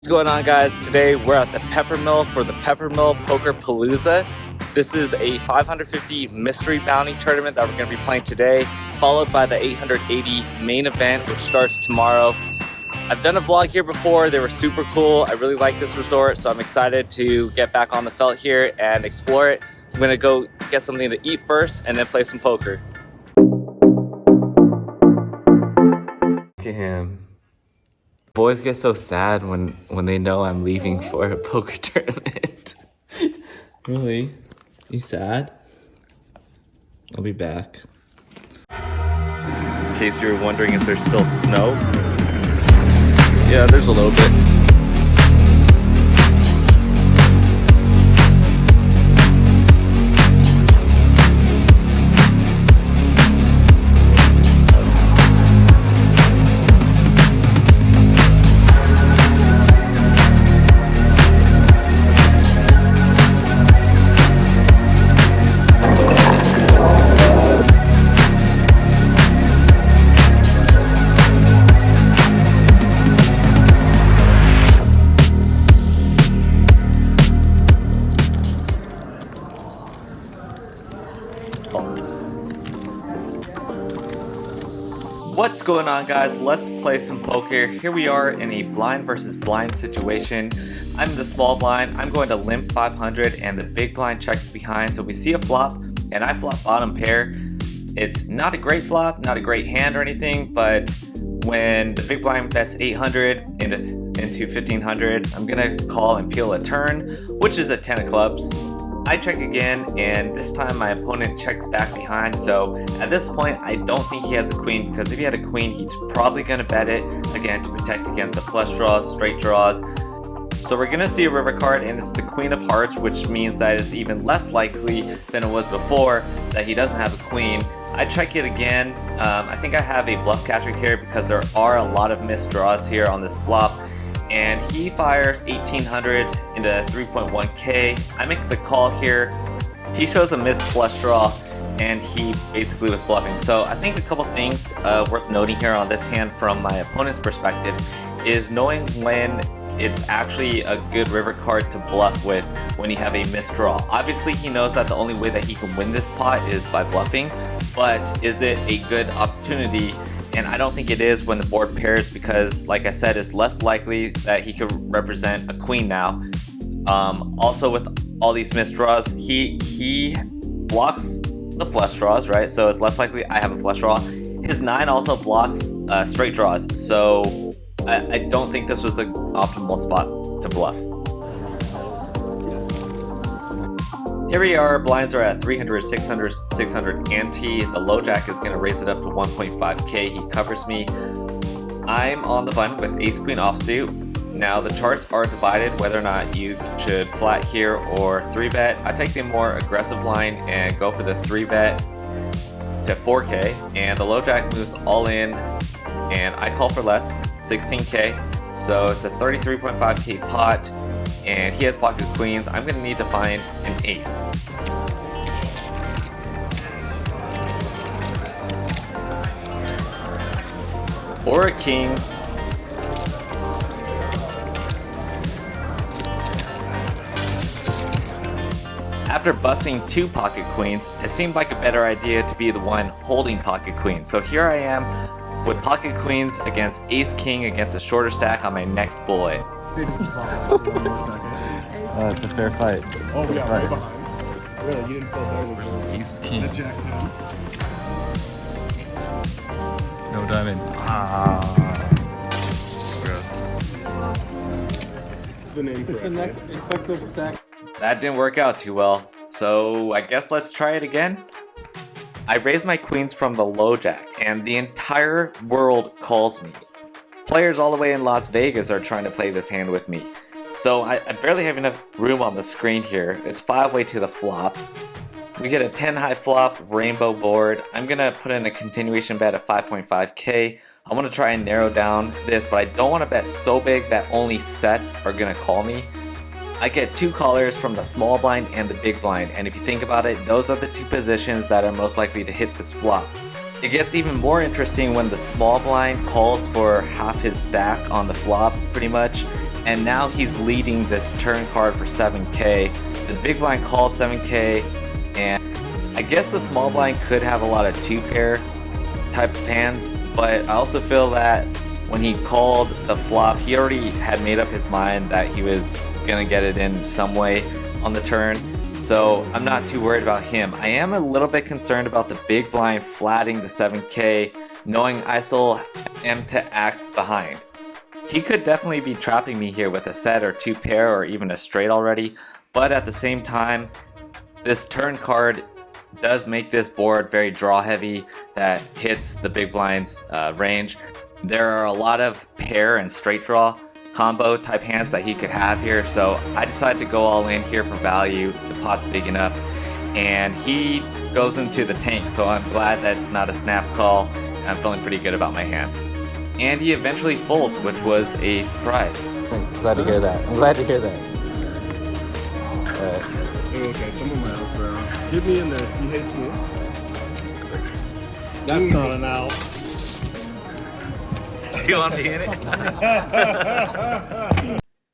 What's going on, guys? Today we're at the Peppermill for the Peppermill Poker Palooza. This is a 550 mystery bounty tournament that we're going to be playing today, followed by the 880 main event, which starts tomorrow. I've done a vlog here before. They were super cool. I really like this resort, so I'm excited to get back on the felt here and explore it. I'm going to go get something to eat first and then play some poker. Look at him. Boys get so sad when they know I'm leaving for a poker tournament. Really? You sad? I'll be back. In case you were wondering if there's still snow. Yeah, there's a little bit. What's going on, guys? Let's play some poker. Here we are in a blind versus blind situation. I'm the small blind. I'm going to limp 500 and the big blind checks behind. So we see a flop and I flop bottom pair. It's not a great flop, not a great hand or anything, but when the big blind bets 800 into 1500, I'm gonna call and peel a turn, which is a 10 of clubs. I check again, and this time my opponent checks back behind, so at this point I don't think he has a queen, because if he had a queen he's probably going to bet it, again to protect against the flush draws, straight draws. So we're going to see a river card, and it's the queen of hearts, which means that it's even less likely than it was before that he doesn't have a queen. I check it again. I think I have a bluff catcher here because there are a lot of missed draws here on this flop. And he fires 1800 into 3.1k. I make the call here. He shows a missed flush draw and he basically was bluffing. So I think a couple things worth noting here on this hand from my opponent's perspective is knowing when it's actually a good river card to bluff with when you have a missed draw. Obviously he knows that the only way that he can win this pot is by bluffing, but is it a good opportunity? And I don't think it is when the board pairs, because like I said, it's less likely that he could represent a queen now. Also with all these missed draws, he blocks the flush draws, right? So it's less likely I have a flush draw. His 9 also blocks straight draws, so I don't think this was an optimal spot to bluff. Here we are, blinds are at 300, 600, 600 ante. The low jack is going to raise it up to 1.5k. He covers me. I'm on the button with ace queen offsuit. Now the charts are divided whether or not you should flat here or 3-bet. I take the more aggressive line and go for the 3-bet to 4k. And the low jack moves all in and I call for less, 16k. So it's a 33.5k pot. And he has pocket queens. I'm going to need to find an ace. Or a king. After busting 2 pocket queens, it seemed like a better idea to be the one holding pocket queens. So here I am with pocket queens against ace king against a shorter stack on my next boy. It's a fair fight. Oh, we got right behind. Really, you didn't feel better Versus ace king. the jack 10. No diamond. Gross. The name It's an effective stack. That didn't work out too well, so I guess let's try it again. I raise my queens from the low jack, and the entire world calls me. Players all the way in Las Vegas are trying to play this hand with me. So I barely have enough room on the screen here. It's 5-way to the flop. We get a 10 high flop, rainbow board. I'm gonna put in a continuation bet of 5.5k. I wanna try and narrow down this, but I don't wanna bet so big that only sets are gonna call me. I get 2 callers from the small blind and the big blind, and if you think about it, those are the 2 positions that are most likely to hit this flop. It gets even more interesting when the small blind calls for half his stack on the flop, pretty much, and now he's leading this turn card for 7K. The big blind calls 7K, and I guess the small blind could have a lot of 2-pair type of hands, but I also feel that when he called the flop, he already had made up his mind that he was gonna get it in some way on the turn. So I'm not too worried about him. I am a little bit concerned about the big blind flatting the 7K, knowing I still am to act behind. He could definitely be trapping me here with a set or 2-pair or even a straight already, but at the same time, this turn card does make this board very draw heavy that hits the big blind's range. There are a lot of pair and straight draw combo type hands that he could have here, so I decided to go all in here for value. The pot's big enough, and he goes into the tank, so I'm glad that it's not a snap call. I'm feeling pretty good about my hand. And he eventually folds, which was a surprise. I'm glad to hear that. I'm glad to hear that. Okay, some of my outs around. Hit me in there. He hates me. That's not an out. Do you want to be in it?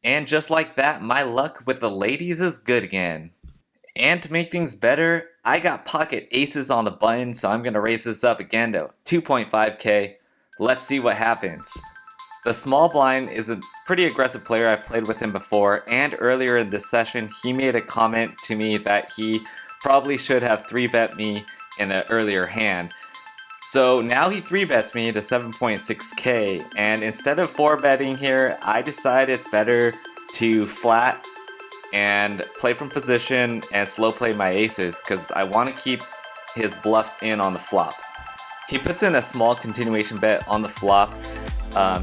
And just like that, my luck with the ladies is good again. And to make things better, I got pocket aces on the button, so I'm going to raise this up again to 2.5K. Let's see what happens. The small blind is a pretty aggressive player. I've played with him before, and earlier in this session, he made a comment to me that he probably should have 3-bet me in an earlier hand. So now he 3-bets me to 7.6K, and instead of 4-betting here, I decide it's better to flat and play from position and slow play my aces because I want to keep his bluffs in on the flop. He puts in a small continuation bet on the flop.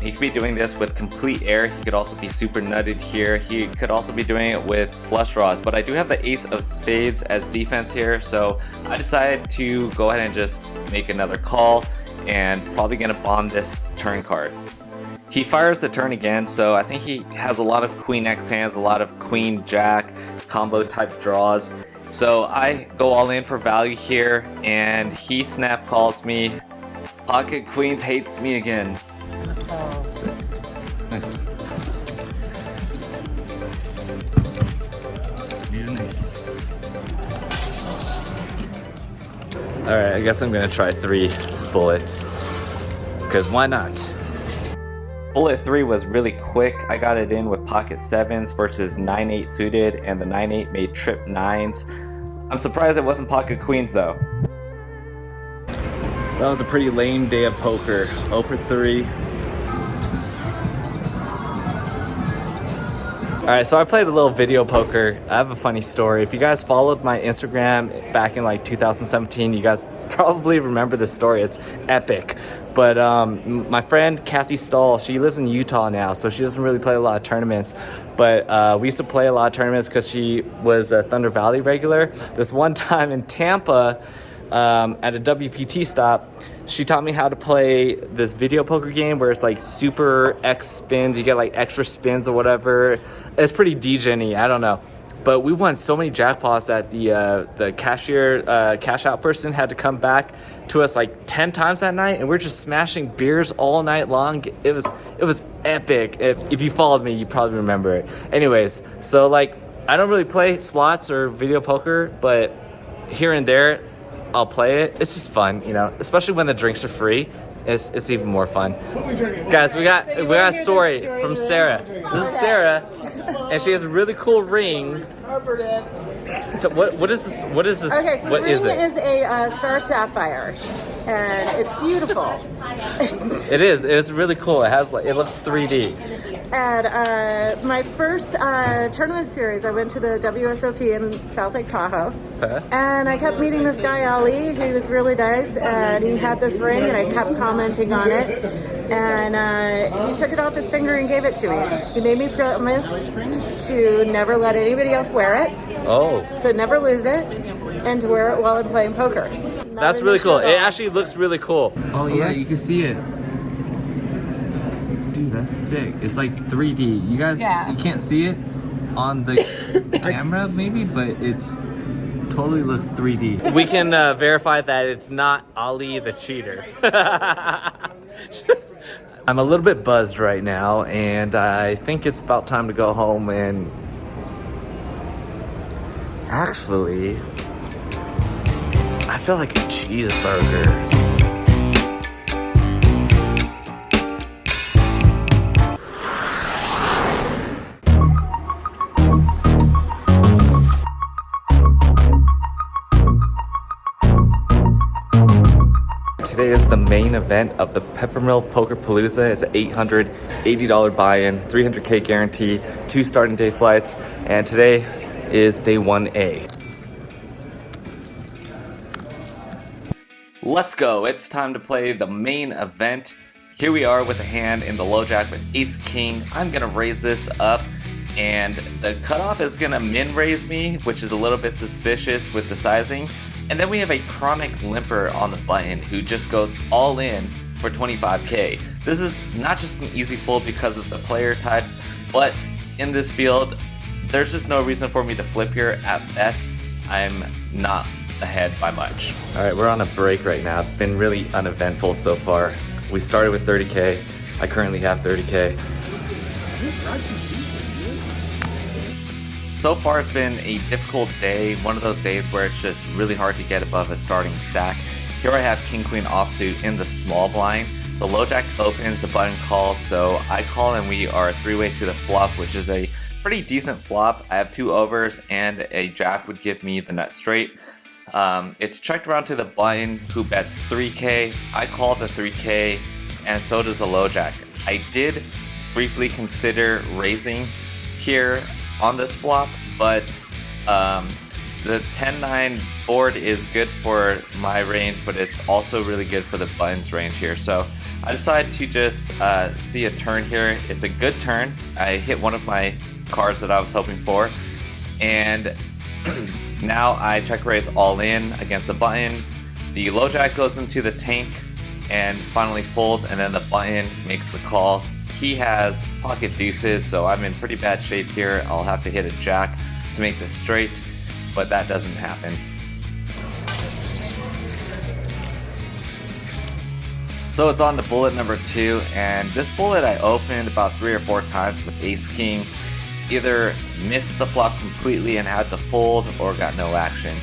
He could be doing this with complete air. He could also be super nutted here. He could also be doing it with flush draws, but I do have the ace of spades as defense here, so I decided to go ahead and just make another call and probably gonna bomb this turn card. He fires the turn again, so I think he has a lot of queen X hands, a lot of queen jack combo type draws. So I go all in for value here, and he snap calls me. Pocket queens hates me again. Nice. Alright, I guess I'm gonna try 3 bullets, because why not? Bullet 3 was really quick. I got it in with pocket 7s versus 9-8 suited, and the 9-8 made trip 9s. I'm surprised it wasn't pocket queens though. That was a pretty lame day of poker. 0 for 3. Alright, so I played a little video poker. I have a funny story. If you guys followed my Instagram back in like 2017, you guys probably remember this story. It's epic. But my friend Kathy Stahl, she lives in Utah now, so she doesn't really play a lot of tournaments. But we used to play a lot of tournaments because she was a Thunder Valley regular. This one time in Tampa, at a WPT stop, she taught me how to play this video poker game where it's like super X spins. You get like extra spins or whatever. It's pretty degen-y, I don't know. But we won so many jackpots that the cashier, cash out person had to come back to us like 10 times that night, and we're just smashing beers all night long. It was epic. If you followed me, you probably remember it. Anyways, so like I don't really play slots or video poker, but here and there I'll play it. It's just fun, you know, especially when the drinks are free. It's even more fun. Guys, we got a story from Sarah. This is Sarah, and she has a really cool ring. What is this? What is this? Okay, so what the is ring it? is a star sapphire, and it's beautiful. It is. It's really cool. It has like, it looks 3D. And my first tournament series, I went to the WSOP in South Lake Tahoe, and I kept meeting this guy Ali. He was really nice, and he had this ring, and I kept commenting on it. And he took it off his finger and gave it to me. He made me promise to never let anybody else wear it, Oh, to never lose it, and to wear it while I'm playing poker. that's really cool. It actually looks really cool. Oh yeah, you can see it. Dude, that's sick. It's like 3D. You guys, you can't see it on the camera maybe, but it's totally looks 3D. We can verify that it's not Ali the cheater. I'm a little bit buzzed right now, and I think it's about time to go home and actually, I feel like a cheeseburger. Today is the main event of the Peppermill Poker Palooza. It's an $880 buy-in, 300K guarantee, 2 starting day flights, and today is day 1A. Let's go. It's time to play the main event. Here we are with a hand in the low jack with ace king. I'm gonna raise this up, and the cutoff is gonna min raise me, which is a little bit suspicious with the sizing. And then we have a chronic limper on the button who just goes all in for 25K. This is not just an easy fold because of the player types, but in this field, there's just no reason for me to flip here. At best, I'm not ahead by much. All right, we're on a break right now. It's been really uneventful so far. We started with 30K. I currently have 30K. So far it's been a difficult day, one of those days where it's just really hard to get above a starting stack. Here I have king queen offsuit in the small blind. The low jack opens, the button calls, so I call and we are 3-way to the flop, which is a pretty decent flop. I have 2 overs and a jack would give me the nut straight. It's checked around to the button who bets 3K. I call the 3K and so does the low jack. I did briefly consider raising here on this flop, but the 10-9 board is good for my range, but it's also really good for the button's range here. So I decided to just see a turn here. It's a good turn. I hit one of my cards that I was hoping for, and now I check raise all in against the button. The low jack goes into the tank and finally folds, and then the button makes the call. He has pocket deuces, so I'm in pretty bad shape here. I'll have to hit a jack to make this straight, but that doesn't happen. So it's on to bullet number 2, and this bullet I opened about 3 or 4 times with ace king. Either missed the flop completely and had to fold, or got no action.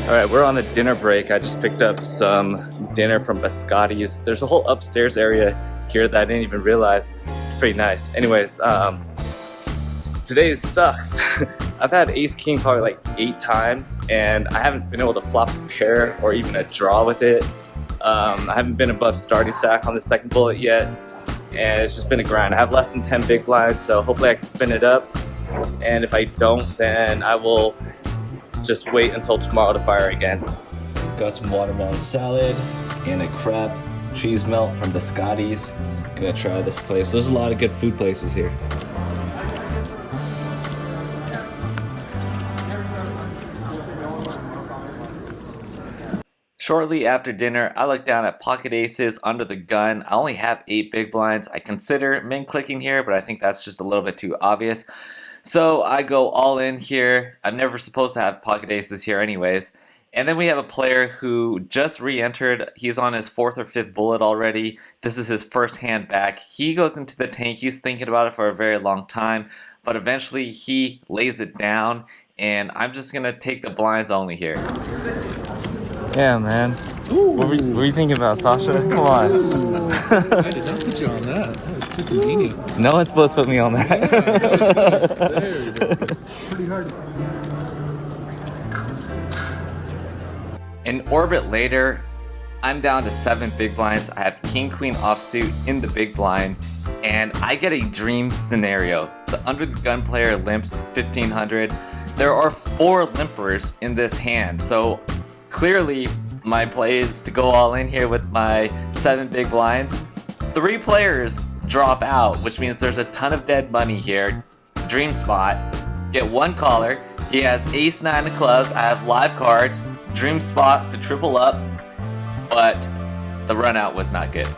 All right, we're on the dinner break. I just picked up some dinner from Biscotti's. There's a whole upstairs area here that I didn't even realize. It's pretty nice. Anyways, today sucks. I've had ace king probably like 8 times, and I haven't been able to flop a pair or even a draw with it. I haven't been above starting stack on the second bullet yet, and it's just been a grind. I have less than 10 big blinds, so hopefully I can spin it up. And if I don't, then I will just wait until tomorrow to fire again. Got some watermelon salad and a crab cheese melt from Biscotti's. Gonna try this place. There's a lot of good food places here. Shortly after dinner, I look down at pocket aces under the gun. I only have 8 big blinds. I consider min clicking here, but I think that's just a little bit too obvious. So I go all in here. I'm never supposed to have pocket aces here anyways. And then we have a player who just re-entered. He's on his 4th or 5th bullet already. This is his first hand back. He goes into the tank. He's thinking about it for a very long time, but eventually he lays it down, and I'm just gonna take the blinds only here. Yeah, man. What were you thinking about, Sasha? Come on. I did not put you on that. That was too convenient. No one's supposed to put me on that. There you go. Pretty hard. An orbit later, I'm down to 7 big blinds. I have king queen offsuit in the big blind, and I get a dream scenario. The under the gun player limps 1500. There are 4 limpers in this hand, so clearly my play is to go all in here with my 7 big blinds. 3 players drop out, which means there's a ton of dead money here. Dream spot. Get 1 caller. He has ace 9 of clubs. I have live cards. Dream spot to triple up, but the run out was not good.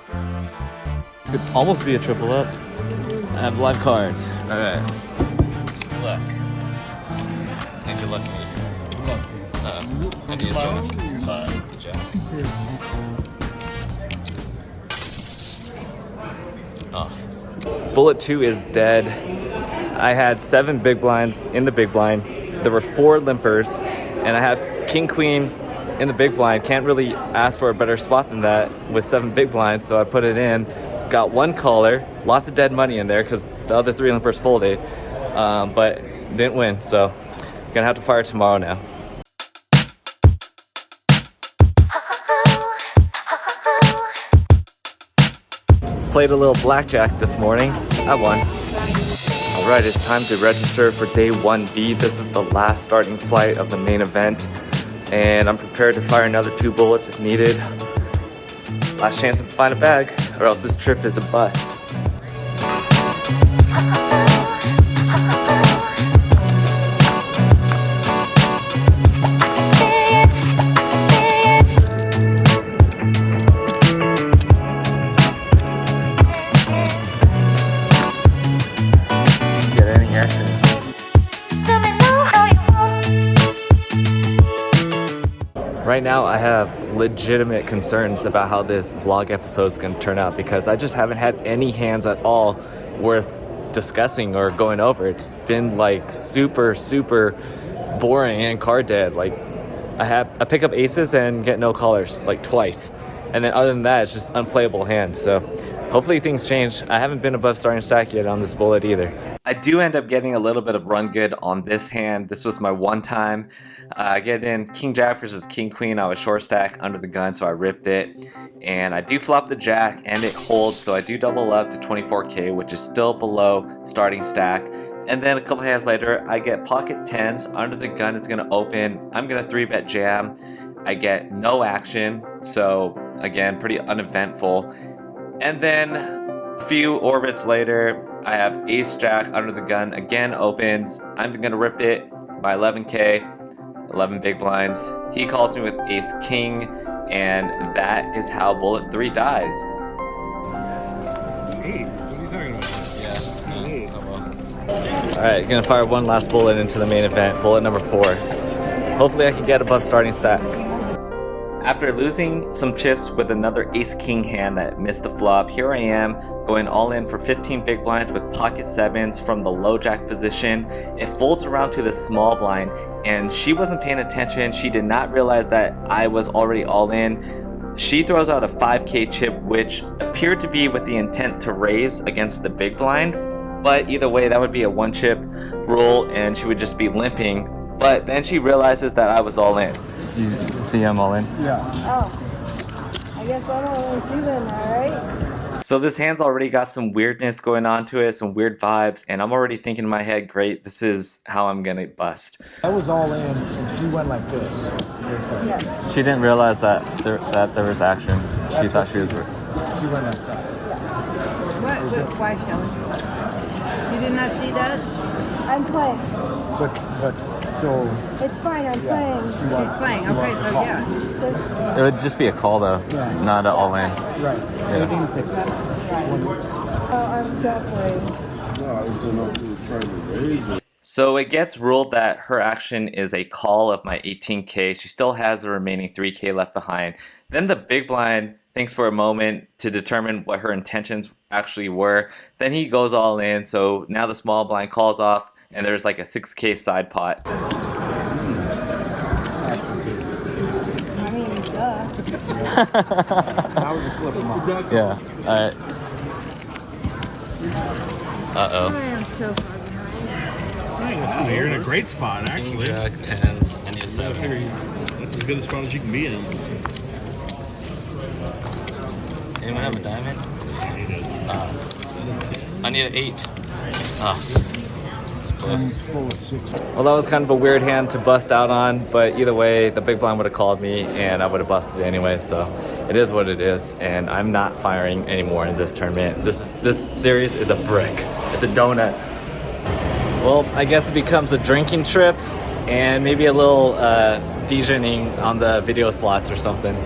This could almost be a triple up. I have live cards. All right. Good luck. And good luck to me. I need a jack. Bullet 2 is dead. I had 7 big blinds in the big blind. There were 4 limpers, and I have king queen in the big blind. Can't really ask for a better spot than that with 7 big blinds, so I put it in. Got 1 caller, lots of dead money in there because the other 3 limpers folded, but didn't win, so gonna have to fire tomorrow now. Played a little blackjack this morning. I won. Alright, it's time to register for day 1B. This is the last starting flight of the main event, and I'm prepared to fire another 2 bullets if needed. Last chance to find a bag, or else this trip is a bust. Right now, I have legitimate concerns about how this vlog episode is going to turn out because I just haven't had any hands at all worth discussing or going over. It's been like super boring and card dead. Like I pick up aces and get no callers like twice, and then other than that, it's just unplayable hands. So hopefully things change. I haven't been above starting stack yet on this bullet either. I do end up getting a little bit of run good on this hand. This was my one time. I get in king jack versus king queen. I was short stack under the gun, so I ripped it. And I do flop the jack and it holds, so I do double up to 24k, which is still below starting stack. And then a couple hands later, I get pocket tens under the gun. It's gonna open. I'm gonna 3-bet jam. I get no action, so again, pretty uneventful. And then a few orbits later, I have ace jack under the gun, again opens. I'm gonna rip it by 11k, 11 big blinds. He calls me with ace king, and that is how bullet 3 dies. Hey, what are you talking about? Yeah. Alright, gonna fire one last bullet into the main event, bullet number 4. Hopefully I can get above starting stack. After losing some chips with another ace-king hand that missed the flop, here I am going all in for 15 big blinds with pocket sevens from the low jack position. It folds around to the small blind, and she wasn't paying attention. She did not realize that I was already all in. She throws out a 5k chip, which appeared to be with the intent to raise against the big blind, but either way, that would be a 1-chip rule, and she would just be limping. But then she realizes that I was all in. You see I'm all in? Yeah. Oh, I guess I don't really see them, alright? So this hand's already got some weirdness going on to it, some weird vibes, and I'm already thinking in my head, great, this is how I'm gonna bust. I was all in, and she went like this. Yeah. She didn't realize that there was action. She thought she was... She went like that. Why, Kelly? You did not see that? I'm playing. But so It's fine, I'm playing. She's playing. Okay, so yeah. It would just be a call though, Yeah. not an all in. right. Yeah. I'm definitely. No, I just don't know if you were trying to raise her. So it gets ruled that her action is a call of my 18k. She still has the remaining 3k left behind. Then the big blind thinks for a moment to determine what her intentions actually were. Then he goes all in, so now the small blind calls off, and there's like a 6k side pot. I mean, duh. Now we can flip them off. Yeah. Alright. Uh-oh. I am so far behind. You're in a great spot, actually. Jack, tens, I need a 7. That's as good a spot as you can be in. Anyone have a diamond? I need an 8. It's close. Full of 6. Well, that was kind of a weird hand to bust out on, but either way, the big blind would have called me and I would have busted it anyway, so it is what it is, and I'm not firing anymore in this tournament. This series is a brick. It's a donut. Well, I guess it becomes a drinking trip and maybe a little DJing on the video slots or something.